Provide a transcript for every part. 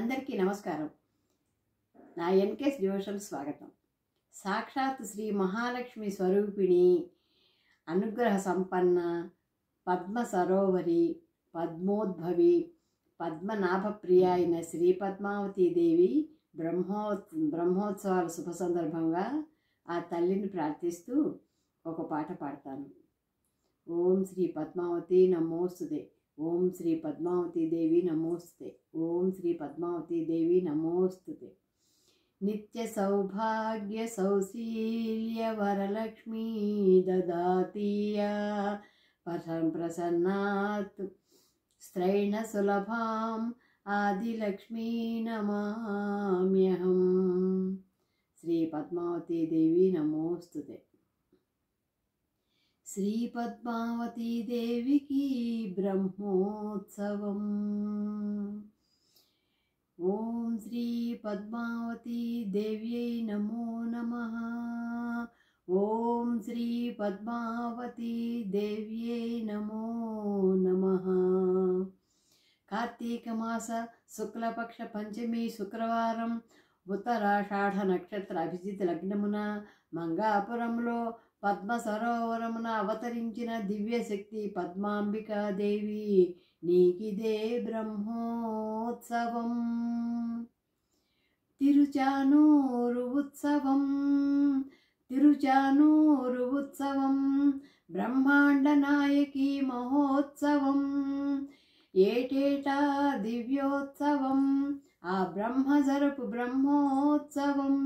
అందరికీ నమస్కారం. నా ఎన్కేఎస్ డివోషన్ స్వాగతం. సాక్షాత్ శ్రీ మహాలక్ష్మి స్వరూపిణి, అనుగ్రహ సంపన్న, పద్మ సరోవరి, పద్మోద్భవి, పద్మనాభప్రియ అయిన శ్రీ పద్మావతీ దేవి బ్రహ్మోత్సవాల శుభ సందర్భంగా ఆ తల్లిని ప్రార్థిస్తూ ఒక పాట పాడతాను. ఓం శ్రీ పద్మావతి నమోస్తుతే, ఓం శ్రీ పద్మావతీ దేవి నమోస్తుతే, ఓం శ్రీ పద్మావతీ దేవి నమోస్తుతే. నిత్య సౌభాగ్య సౌశీల్య వరలక్ష్మీ దదాతీయా ప్రసన్నాత్ స్త్రైణ సులభాం ఆదిలక్ష్మీ నమామ్యహం. శ్రీ పద్మావతీ దేవి నమోస్తుతే. శ్రీ పద్మావతీ దేవికి బ్రహ్మోత్సవం. ఓం శ్రీ పద్మావతీ దేవ్యై నమో నమః. ఓం శ్రీ పద్మావతీ దేవ్యై నమో నమః. కార్తీక మాస శుక్లపక్ష పంచమి శుక్రవారం ఉత్తరాషాఢ నక్షత్ర అభిజిత్ లగ్నమున మంగాపురంలో పద్మ సరోవరమున అవతరించిన దివ్యశక్తి పద్మాంబికాదేవి నీకిదే బ్రహ్మోత్సవం. తిరుచానూరు ఉత్సవం, తిరుచానూరు ఉత్సవం, బ్రహ్మాండ నాయకి మహోత్సవం. ఏటేటా దివ్యోత్సవం, ఆ బ్రహ్మ జరుపు బ్రహ్మోత్సవం,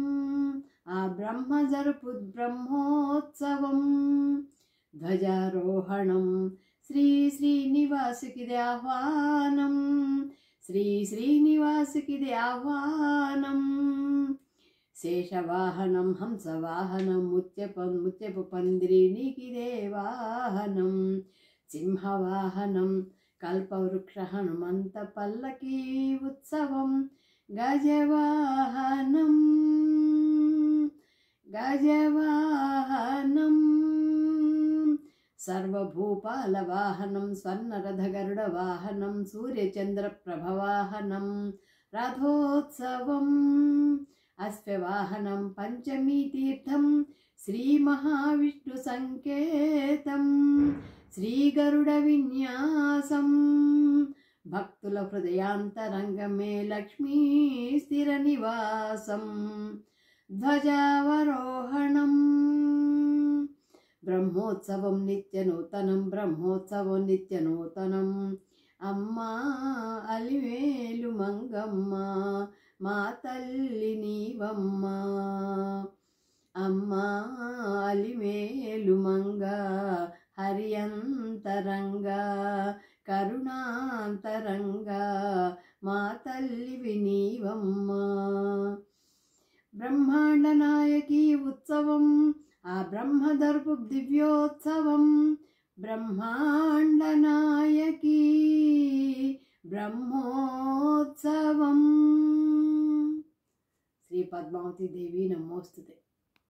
ఆ బ్రహ్మ జరుపు బ్రహ్మోత్సవం. ధ్వజారోహణం, శ్రీ శ్రీనివాసుకిది ఆహ్వానం, శ్రీ శ్రీనివాసుకిది ఆహ్వానం. శేషవాహనం, హంసవాహనం, ముత్యపు పందిరి నీకిదే వాహనం. సింహవాహనం, కల్పవృక్ష హనుమంత పల్లకీ ఉత్సవం. గజవాహనం, గజవాహనం, సర్వభూపాల వాహనం, స్వర్ణరథ గరుడ వాహనం, సూర్యచంద్ర ప్రభవాహనం. రథోత్సవం, అశ్వవాహనం, పంచమీ తీర్థం, శ్రీ మహావిష్ణు సంకేతం. శ్రీ గరుడ విన్యాసం, భక్తుల హృదయాంతరంగమే లక్ష్మీ స్థిర నివాసం. ధ్వజావరోహణం, బ్రహ్మోత్సవం నిత్యనూతనం, బ్రహ్మోత్సవం నిత్యనూతనం. అమ్మా అలివేలు మంగమ్మ, మా తల్లి నీవమ్మ. అమ్మా అలివేలు మంగ, హరియంతరంగా కరుణాంతరంగా, మా తల్లివి నీవమ్మ. బ్రహ్మాండ నాయకి ఉత్సవం, ఆ బ్రహ్మదర్పు దివ్యోత్సవం. బ్రహ్మాండ నాయకి బ్రహ్మోత్సవం. శ్రీ పద్మావతీ దేవి నమోస్తుతే.